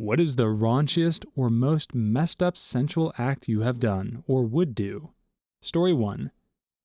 What is the raunchiest or most messed up sensual act you have done or would do? Story 1.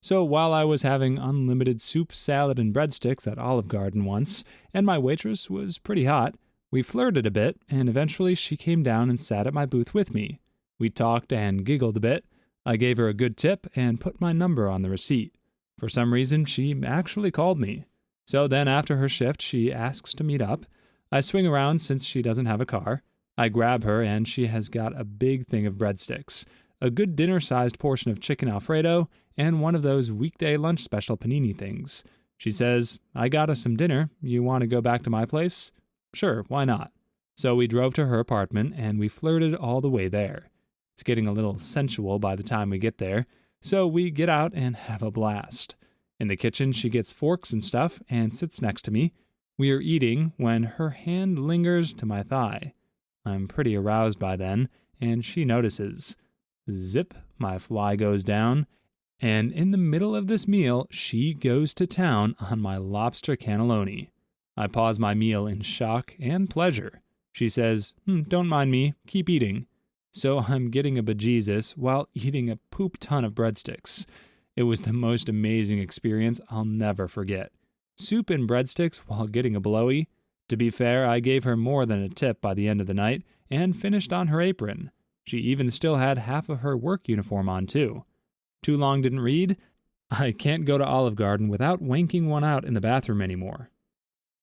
So while I was having unlimited soup, salad, and breadsticks at Olive Garden once, and my waitress was pretty hot, we flirted a bit, and eventually she came down and sat at my booth with me. We talked and giggled a bit. I gave her a good tip and put my number on the receipt. For some reason, she actually called me. So then after her shift, she asks to meet up. I swing around since she doesn't have a car. I grab her and she has got a big thing of breadsticks, a good dinner-sized portion of chicken Alfredo, and one of those weekday lunch special panini things. She says, "I got us some dinner. You want to go back to my place?" Sure, why not? So we drove to her apartment and we flirted all the way there. It's getting a little sensual by the time we get there, so we get out and have a blast. In the kitchen, she gets forks and stuff and sits next to me. We are eating when her hand lingers to my thigh. I'm pretty aroused by then, and she notices. Zip, my fly goes down, and in the middle of this meal, she goes to town on my lobster cannelloni. I pause my meal in shock and pleasure. She says, "Don't mind me, keep eating." So I'm getting a bejesus while eating a poop ton of breadsticks. It was the most amazing experience I'll never forget. Soup and breadsticks while getting a blowy. To be fair, I gave her more than a tip by the end of the night and finished on her apron. She even still had half of her work uniform on, too. Too long didn't read? I can't go to Olive Garden without wanking one out in the bathroom anymore.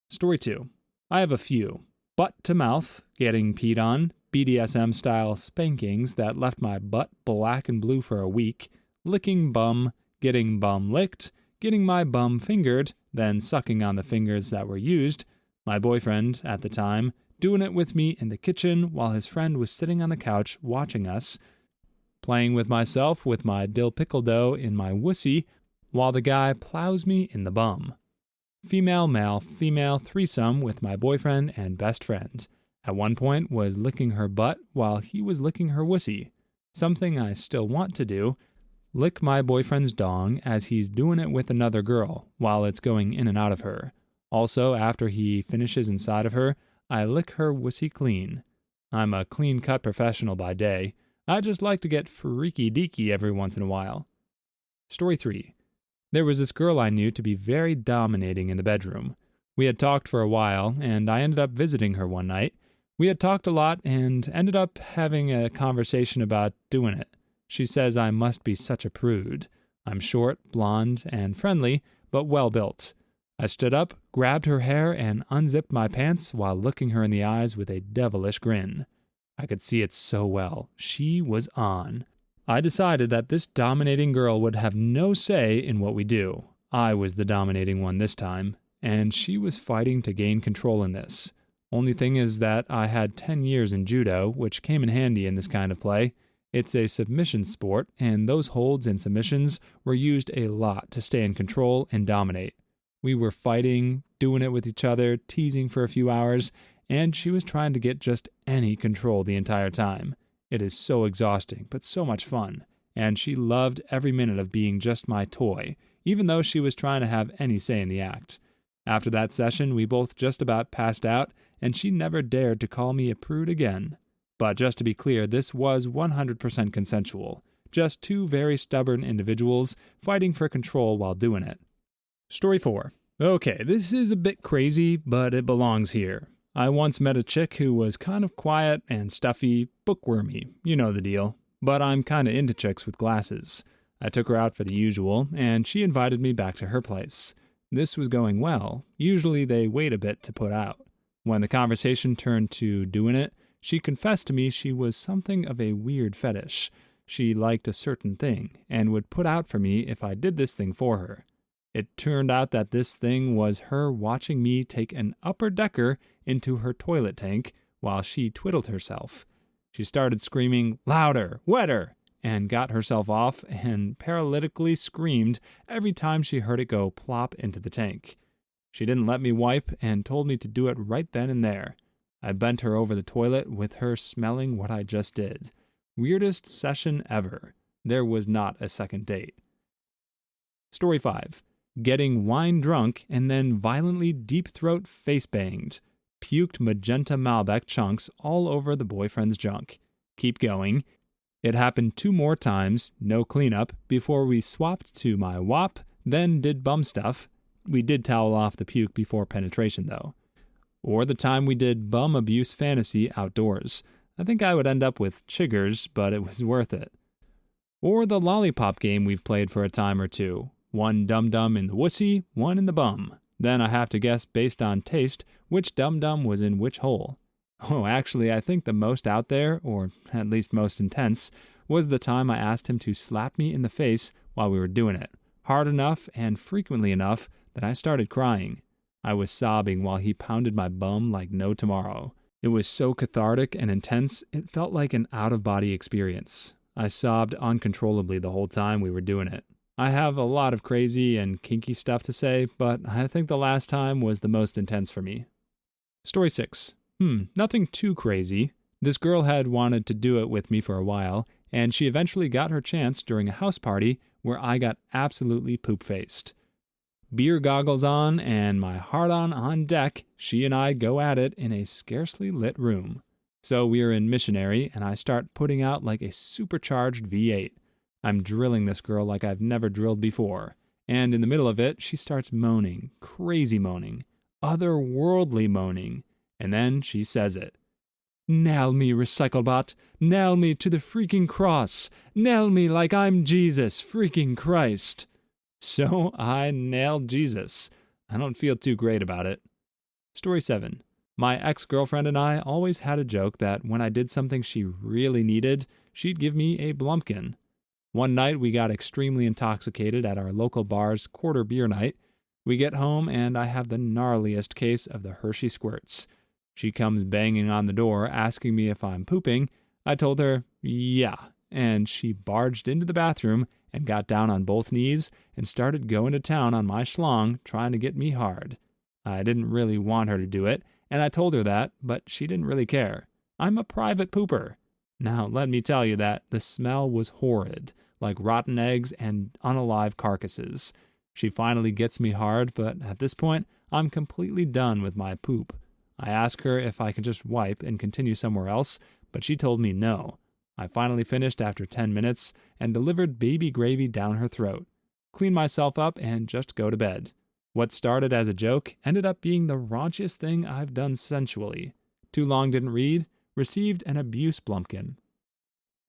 Story 2. I have a few. Butt to mouth, getting peed on, BDSM-style spankings that left my butt black and blue for a week, licking bum, getting bum licked, getting my bum fingered, then sucking on the fingers that were used, my boyfriend, at the time, doing it with me in the kitchen while his friend was sitting on the couch watching us, playing with myself with my dill pickle dough in my wussy while the guy plows me in the bum. Female, male, female threesome with my boyfriend and best friend. At one point was licking her butt while he was licking her wussy. Something I still want to do. Lick my boyfriend's dong as he's doing it with another girl while it's going in and out of her. Also, after he finishes inside of her, I lick her wussy clean. I'm a clean-cut professional by day. I just like to get freaky-deaky every once in a while. Story 3. There was this girl I knew to be very dominating in the bedroom. We had talked for a while, and I ended up visiting her one night. We had talked a lot and ended up having a conversation about doing it. She says I must be such a prude. I'm short, blonde, and friendly, but well-built. I stood up, grabbed her hair, and unzipped my pants while looking her in the eyes with a devilish grin. I could see it so well. She was on. I decided that this dominating girl would have no say in what we do. I was the dominating one this time, and she was fighting to gain control in this. Only thing is that I had 10 years in judo, which came in handy in this kind of play. It's a submission sport, and those holds and submissions were used a lot to stay in control and dominate. We were fighting, doing it with each other, teasing for a few hours, and she was trying to get just any control the entire time. It is so exhausting, but so much fun, and she loved every minute of being just my toy, even though she was trying to have any say in the act. After that session, we both just about passed out, and she never dared to call me a prude again. But just to be clear, this was 100% consensual. Just two very stubborn individuals fighting for control while doing it. Story 4. Okay, this is a bit crazy, but it belongs here. I once met a chick who was kind of quiet and stuffy, bookwormy, you know the deal. But I'm kinda into chicks with glasses. I took her out for the usual, and she invited me back to her place. This was going well. Usually they wait a bit to put out. When the conversation turned to doing it, she confessed to me she was something of a weird fetish. She liked a certain thing, and would put out for me if I did this thing for her. It turned out that this thing was her watching me take an upper-decker into her toilet tank while she twiddled herself. She started screaming, "Louder! Wetter!" and got herself off and paralytically screamed every time she heard it go plop into the tank. She didn't let me wipe and told me to do it right then and there. I bent her over the toilet with her smelling what I just did. Weirdest session ever. There was not a second date. Story 5. Getting wine drunk and then violently deep throat face banged. puked magenta Malbec chunks all over the boyfriend's junk. Keep going. It happened 2 more times, no cleanup, before we swapped to my WAP, then did bum stuff. We did towel off the puke before penetration, though. Or the time we did bum abuse fantasy outdoors. I think I would end up with chiggers, but it was worth it. Or the lollipop game we've played for a time or two. One dum-dum in the wussy, one in the bum. Then I have to guess, based on taste, which dum-dum was in which hole. Oh, actually, I think the most out there, or at least most intense, was the time I asked him to slap me in the face while we were doing it. Hard enough and frequently enough that I started crying. I was sobbing while he pounded my bum like no tomorrow. It was so cathartic and intense, it felt like an out-of-body experience. I sobbed uncontrollably the whole time we were doing it. I have a lot of crazy and kinky stuff to say, but I think the last time was the most intense for me. Story 6. Nothing too crazy. This girl had wanted to do it with me for a while, and she eventually got her chance during a house party where I got absolutely poop-faced. Beer goggles on and my heart on deck, she and I go at it in a scarcely lit room. So we are in missionary, and I start putting out like a supercharged V8. I'm drilling this girl like I've never drilled before. And in the middle of it, she starts moaning, crazy moaning, otherworldly moaning. And then she says it. Nail me, Recyclebot. Nail me to the freaking cross. Nail me like I'm Jesus freaking Christ. So I nailed Jesus. I don't feel too great about it. Story 7. My ex-girlfriend and I always had a joke that when I did something she really needed, she'd give me a Blumpkin. One night we got extremely intoxicated at our local bar's quarter beer night. We get home and I have the gnarliest case of the Hershey Squirts. She comes banging on the door asking me if I'm pooping. I told her, yeah, and she barged into the bathroom and got down on both knees and started going to town on my schlong trying to get me hard. I didn't really want her to do it, and I told her that, but she didn't really care. I'm a private pooper. Now, let me tell you that the smell was horrid, like rotten eggs and unalive carcasses. She finally gets me hard, but at this point, I'm completely done with my poop. I ask her if I can just wipe and continue somewhere else, but she told me no. I finally finished after 10 minutes and delivered baby gravy down her throat, cleaned myself up, and just go to bed. What started as a joke ended up being the raunchiest thing I've done sensually. Too long didn't read, received an abuse Blumpkin.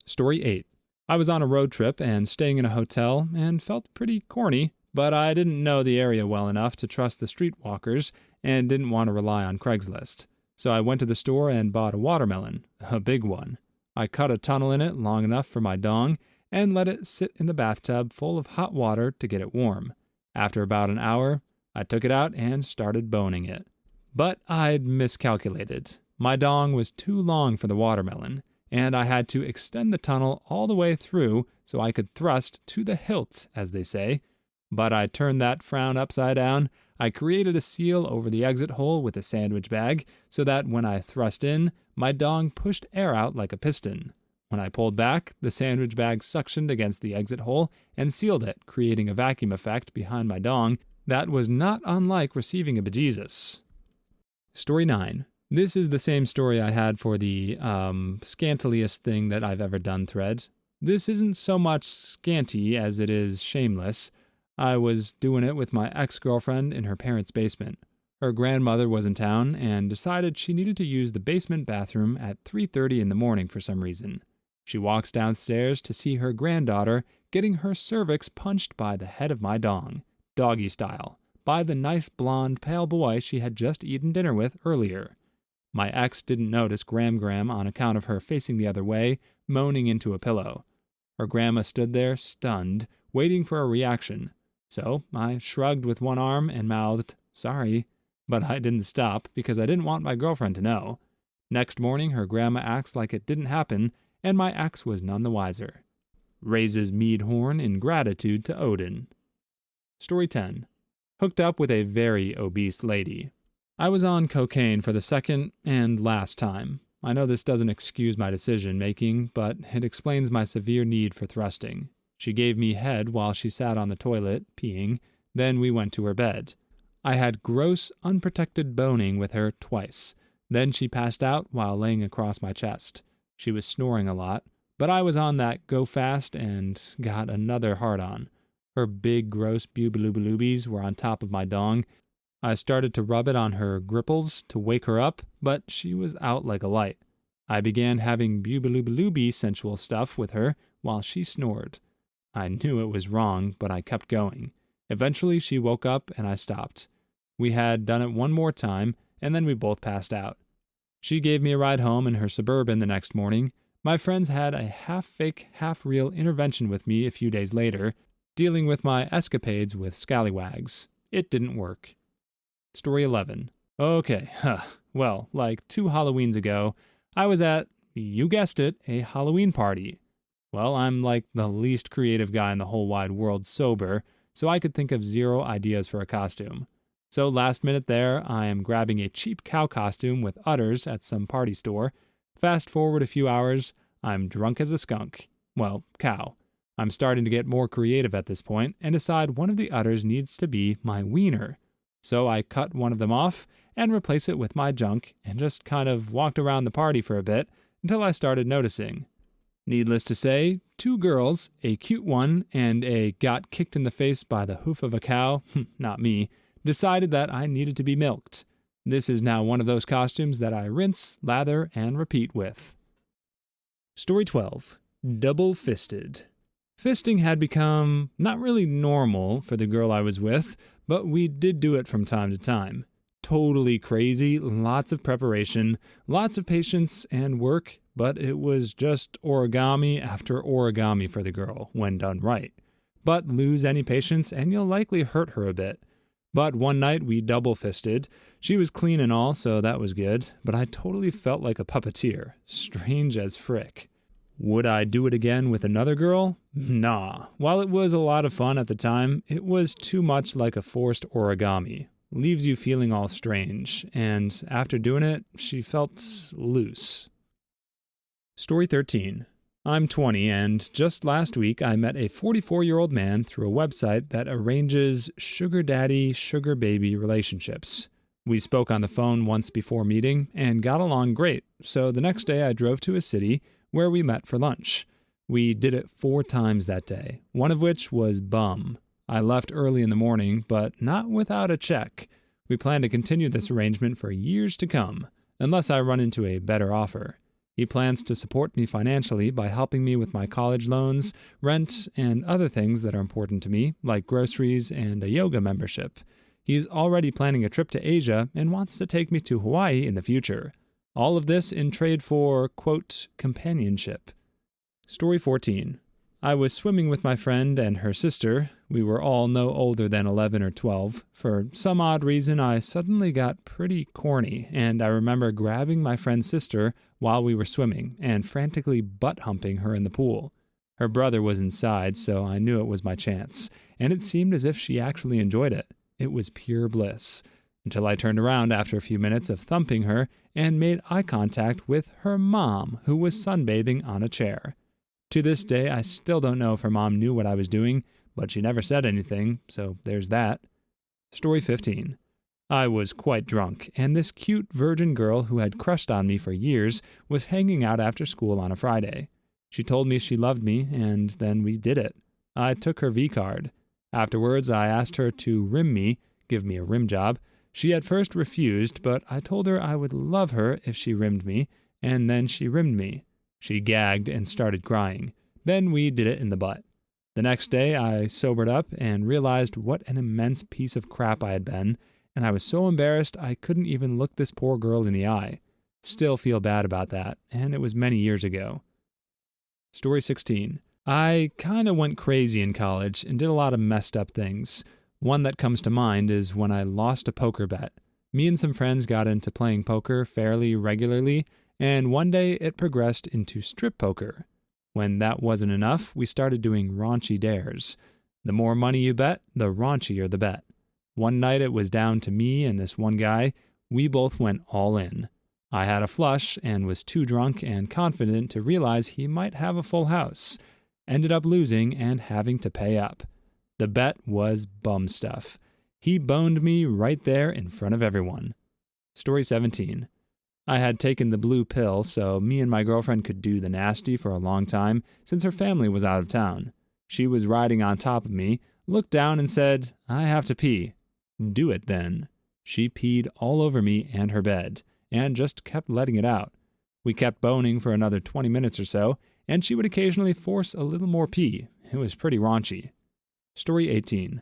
Story 8. I was on a road trip and staying in a hotel and felt pretty corny, but I didn't know the area well enough to trust the streetwalkers and didn't want to rely on Craigslist. So I went to the store and bought a watermelon, a big one. I cut a tunnel in it long enough for my dong and let it sit in the bathtub full of hot water to get it warm. After about an hour, I took it out and started boning it. But I'd miscalculated. My dong was too long for the watermelon, and I had to extend the tunnel all the way through so I could thrust to the hilt, as they say. But I turned that frown upside down. I created a seal over the exit hole with a sandwich bag so that when I thrust in, my dong pushed air out like a piston. When I pulled back, the sandwich bag suctioned against the exit hole and sealed it, creating a vacuum effect behind my dong that was not unlike receiving a bejesus. Story 9. This is the same story I had for the scantiliest thing that I've ever done thread. This isn't so much scanty as it is shameless. I was doing it with my ex-girlfriend in her parents' basement. Her grandmother was in town and decided she needed to use the basement bathroom at 3:30 in the morning for some reason. She walks downstairs to see her granddaughter getting her cervix punched by the head of my dong, doggy style, by the nice blonde pale boy she had just eaten dinner with earlier. My ex didn't notice Gram on account of her facing the other way, moaning into a pillow. Her grandma stood there, stunned, waiting for a reaction. So I shrugged with one arm and mouthed, sorry, but I didn't stop because I didn't want my girlfriend to know. Next morning, her grandma acts like it didn't happen, and my ex was none the wiser. Raises mead horn in gratitude to Odin. Story 10. Hooked up with a very obese lady. I was on cocaine for the second and last time. I know this doesn't excuse my decision-making, but it explains my severe need for thrusting. She gave me head while she sat on the toilet, peeing, then we went to her bed. I had gross, unprotected boning with her twice, Then she passed out while laying across my chest. She was snoring a lot, but I was on that go fast and got another hard on. Her big, gross boobies were on top of my dong. I started to rub it on her gripples to wake her up, but she was out like a light. I began having booby sensual stuff with her while she snored. I knew it was wrong, but I kept going. Eventually, she woke up and I stopped. We had done it one more time, and then we both passed out. She gave me a ride home in her Suburban the next morning. My friends had a half-fake, half-real intervention with me a few days later, dealing with my escapades with scallywags. It didn't work. Story 11. Okay, well, like 2 Halloweens ago, I was at, you guessed it, a Halloween party. Well, I'm like the least creative guy in the whole wide world sober, so I could think of 0 ideas for a costume. So last minute there, I am grabbing a cheap cow costume with udders at some party store. Fast forward a few hours, I'm drunk as a skunk. Well, cow. I'm starting to get more creative at this point and decide one of the udders needs to be my wiener. So I cut one of them off and replace it with my junk and just kind of walked around the party for a bit until I started noticing. Needless to say, 2 girls, a cute one and a got kicked in the face by the hoof of a cow, not me, decided that I needed to be milked. This is now one of those costumes that I rinse, lather, and repeat with. Story 12. Double-fisted. Fisting had become not really normal for the girl I was with, but we did do it from time to time. Totally crazy, lots of preparation, lots of patience and work, but it was just origami after origami for the girl, when done right. But lose any patience and you'll likely hurt her a bit. But one night we double-fisted. She was clean and all, so that was good, but I totally felt like a puppeteer. Strange as frick. Would I do it again with another girl? Nah. While it was a lot of fun at the time, it was too much like a forced origami. Leaves you feeling all strange, and after doing it, she felt loose. Story 13. I'm 20, and just last week I met a 44-year-old man through a website that arranges sugar daddy, sugar baby relationships. We spoke on the phone once before meeting and got along great, so the next day I drove to a city where we met for lunch. We did it 4 times that day, one of which was bum. I left early in the morning, but not without a check. We plan to continue this arrangement for years to come, unless I run into a better offer. He plans to support me financially by helping me with my college loans, rent, and other things that are important to me, like groceries and a yoga membership. He's already planning a trip to Asia and wants to take me to Hawaii in the future. All of this in trade for, quote, companionship. Story 14. I was swimming with my friend and her sister. We were all no older than 11 or 12. For some odd reason, I suddenly got pretty corny, and I remember grabbing my friend's sister while we were swimming and frantically butt-humping her in the pool. Her brother was inside, so I knew it was my chance, and it seemed as if she actually enjoyed it. It was pure bliss. Until I turned around after a few minutes of thumping her and made eye contact with her mom, who was sunbathing on a chair. To this day, I still don't know if her mom knew what I was doing, but she never said anything, so there's that. Story 15. I was quite drunk, and this cute virgin girl who had crushed on me for years was hanging out after school on a Friday. She told me she loved me, and then we did it. I took her V-card. Afterwards, I asked her to rim me, give me a rim job. She at first refused, but I told her I would love her if she rimmed me, and then she rimmed me. She gagged and started crying. Then we did it in the butt. The next day, I sobered up and realized what an immense piece of crap I had been, and I was so embarrassed I couldn't even look this poor girl in the eye. Still feel bad about that, and it was many years ago. Story 16. I kinda went crazy in college and did a lot of messed up things. One that comes to mind is when I lost a poker bet. Me and some friends got into playing poker fairly regularly, and one day it progressed into strip poker. When that wasn't enough, we started doing raunchy dares. The more money you bet, the raunchier the bet. One night it was down to me and this one guy. We both went all in. I had a flush and was too drunk and confident to realize he might have a full house. Ended up losing and having to pay up. The bet was bum stuff. He boned me right there in front of everyone. Story 17. I had taken the blue pill so me and my girlfriend could do the nasty for a long time since her family was out of town. She was riding on top of me, looked down and said, "I have to pee." "Do it then." She peed all over me and her bed, and just kept letting it out. We kept boning for another 20 minutes or so, and she would occasionally force a little more pee. It was pretty raunchy. Story 18.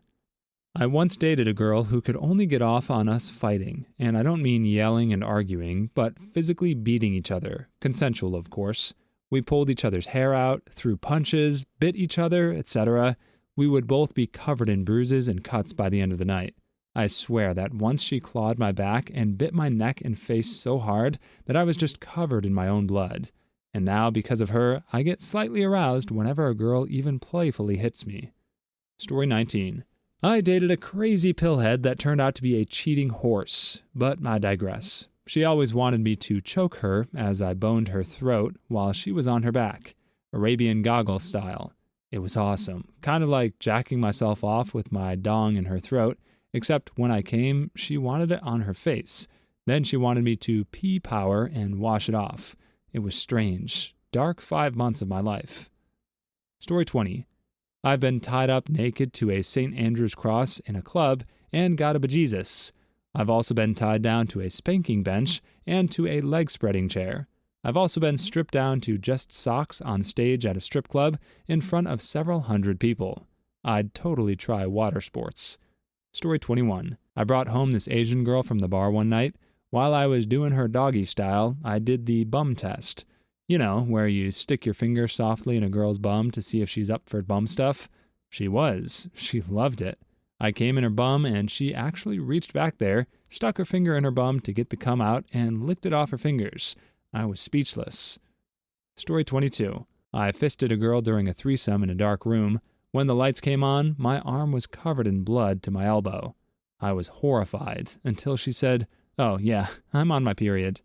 I once dated a girl who could only get off on us fighting, and I don't mean yelling and arguing, but physically beating each other, consensual of course. We pulled each other's hair out, threw punches, bit each other, etc. We would both be covered in bruises and cuts by the end of the night. I swear that once she clawed my back and bit my neck and face so hard that I was just covered in my own blood. And now, because of her, I get slightly aroused whenever a girl even playfully hits me. Story 19. I dated a crazy pillhead that turned out to be a cheating horse, but I digress. She always wanted me to choke her as I boned her throat while she was on her back, Arabian goggle style. It was awesome, kind of like jacking myself off with my dong in her throat, except when I came, she wanted it on her face. Then she wanted me to pee power and wash it off. It was strange. Dark 5 months of my life. Story 20. I've been tied up naked to a St. Andrew's cross in a club and got a bejesus. I've also been tied down to a spanking bench and to a leg-spreading chair. I've also been stripped down to just socks on stage at a strip club in front of several hundred people. I'd totally try water sports. Story 21. I brought home this Asian girl from the bar one night. While I was doing her doggy style, I did the bum test. You know, where you stick your finger softly in a girl's bum to see if she's up for bum stuff. She was. She loved it. I came in her bum and she actually reached back there, stuck her finger in her bum to get the cum out, and licked it off her fingers. I was speechless. Story 22. I fisted a girl during a threesome in a dark room. When the lights came on, my arm was covered in blood to my elbow. I was horrified until she said, "Oh yeah, I'm on my period."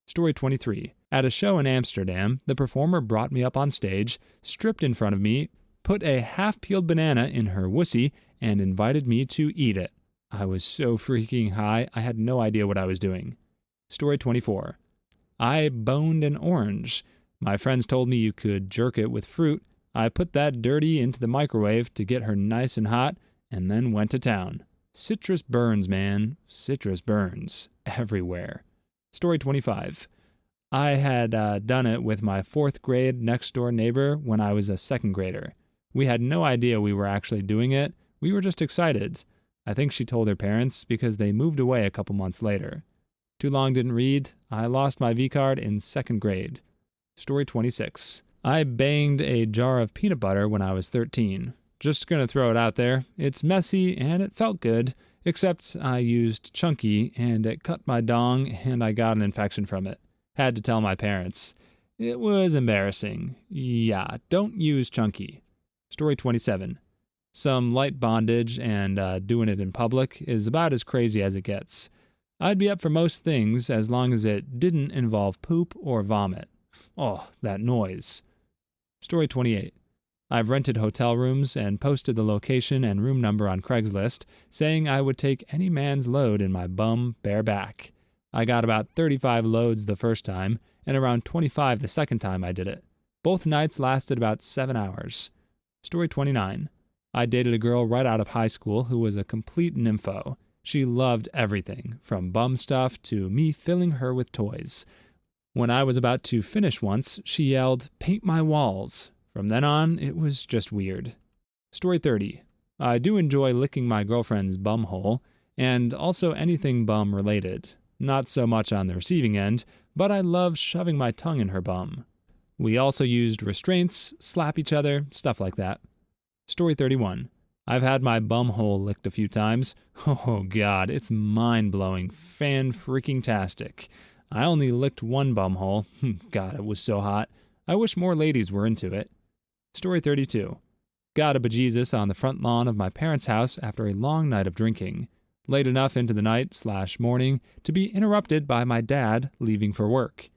Story 23. At a show in Amsterdam, the performer brought me up on stage, stripped in front of me, put a half-peeled banana in her wussy, and invited me to eat it. I was so freaking high, I had no idea what I was doing. Story 24. I boned an orange. My friends told me you could jerk it with fruit. I put that dirty into the microwave to get her nice and hot, and then went to town. Citrus burns, man. Citrus burns. Everywhere. Story 25. I had done it with my 4th grade next-door neighbor when I was a 2nd grader. We had no idea we were actually doing it. We were just excited. I think she told her parents because they moved away a couple months later. Too long didn't read. I lost my V-card in 2nd grade. Story 26. I banged a jar of peanut butter when I was 13. Just gonna throw it out there. It's messy and it felt good, except I used Chunky and it cut my dong and I got an infection from it. Had to tell my parents. It was embarrassing. Yeah, don't use Chunky. Story 27. Some light bondage and doing it in public is about as crazy as it gets. I'd be up for most things as long as it didn't involve poop or vomit. Oh, that noise. Story 28. I've rented hotel rooms and posted the location and room number on Craigslist, saying I would take any man's load in my bum bare back. I got about 35 loads the first time, and around 25 the second time I did it. Both nights lasted about 7 hours. Story 29. I dated a girl right out of high school who was a complete nympho. She loved everything, from bum stuff to me filling her with toys. When I was about to finish once, she yelled, "Paint my walls." From then on, it was just weird. Story 30. I do enjoy licking my girlfriend's bum hole, and also anything bum related. Not so much on the receiving end, but I love shoving my tongue in her bum. We also used restraints, slap each other, stuff like that. Story 31. I've had my bum hole licked a few times. Oh god, it's mind-blowing, fan-freaking-tastic. I only licked one bum hole. God, it was so hot. I wish more ladies were into it. Story 32. Got a bejesus on the front lawn of my parents' house after a long night of drinking. Late enough into the night/morning to be interrupted by my dad leaving for work.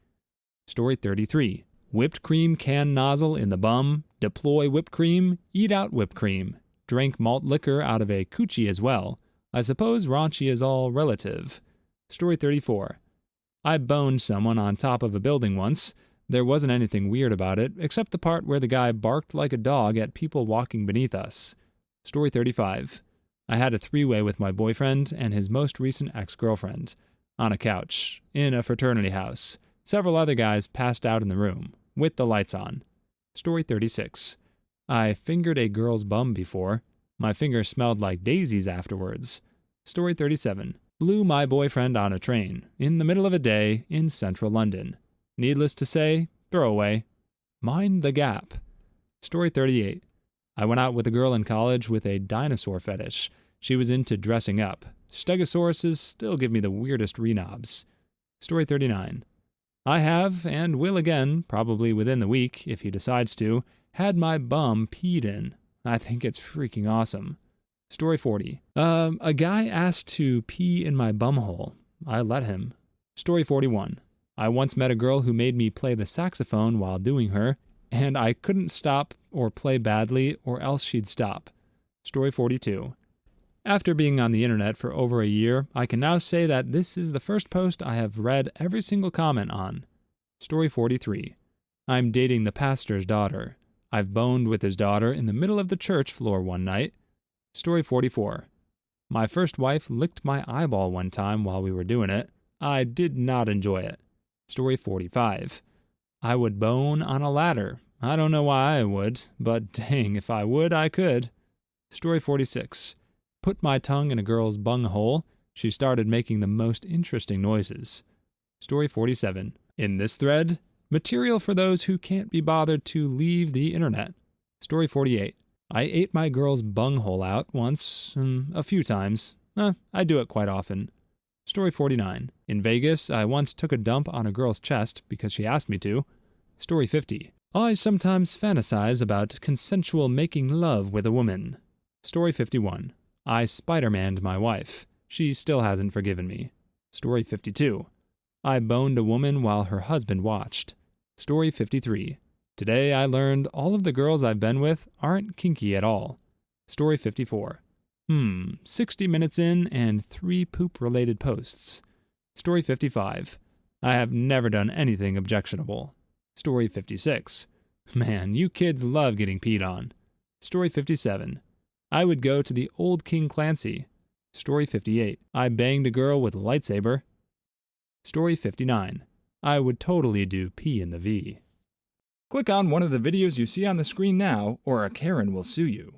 Story 33. Whipped cream can nozzle in the bum, deploy whipped cream, eat out whipped cream. Drank malt liquor out of a coochie as well. I suppose raunchy is all relative. Story 34. I boned someone on top of a building once. There wasn't anything weird about it, except the part where the guy barked like a dog at people walking beneath us. Story 35. I had a three-way with my boyfriend and his most recent ex-girlfriend. On a couch, in a fraternity house. Several other guys passed out in the room, with the lights on. Story 36. I fingered a girl's bum before. My fingers smelled like daisies afterwards. Story 37. Blew my boyfriend on a train, in the middle of a day, in central London. Needless to say, throwaway. Mind the gap. Story 38. I went out with a girl in college with a dinosaur fetish. She was into dressing up. Stegosauruses still give me the weirdest renobs. Story 39. I have, and will again, probably within the week, if he decides to, had my bum peed in. I think it's freaking awesome. Story 40. A guy asked to pee in my bumhole. I let him. Story 41. I once met a girl who made me play the saxophone while doing her, and I couldn't stop or play badly or else she'd stop. Story 42. After being on the internet for over a year, I can now say that this is the first post I have read every single comment on. Story 43. I'm dating the pastor's daughter. I've boned with his daughter in the middle of the church floor one night. Story 44. My first wife licked my eyeball one time while we were doing it. I did not enjoy it. Story 45. I would bone on a ladder. I don't know why I would, but dang, if I would, I could. Story 46. Put my tongue in a girl's bunghole. She started making the most interesting noises. Story 47. In this thread, material for those who can't be bothered to leave the internet. Story 48. I ate my girl's bunghole out once, a few times. I do it quite often. Story 49. In Vegas, I once took a dump on a girl's chest because she asked me to. Story 50. I sometimes fantasize about consensual making love with a woman. Story 51. I Spider-Man'd my wife. She still hasn't forgiven me. Story 52. I boned a woman while her husband watched. Story 53. Today I learned all of the girls I've been with aren't kinky at all. Story 54. 60 minutes in and 3 poop-related posts. Story 55. I have never done anything objectionable. Story 56. Man, you kids love getting peed on. Story 57. I would go to the old King Clancy. Story 58. I banged a girl with a lightsaber. Story 59. I would totally do P in the V. Click on one of the videos you see on the screen now, or a Karen will sue you.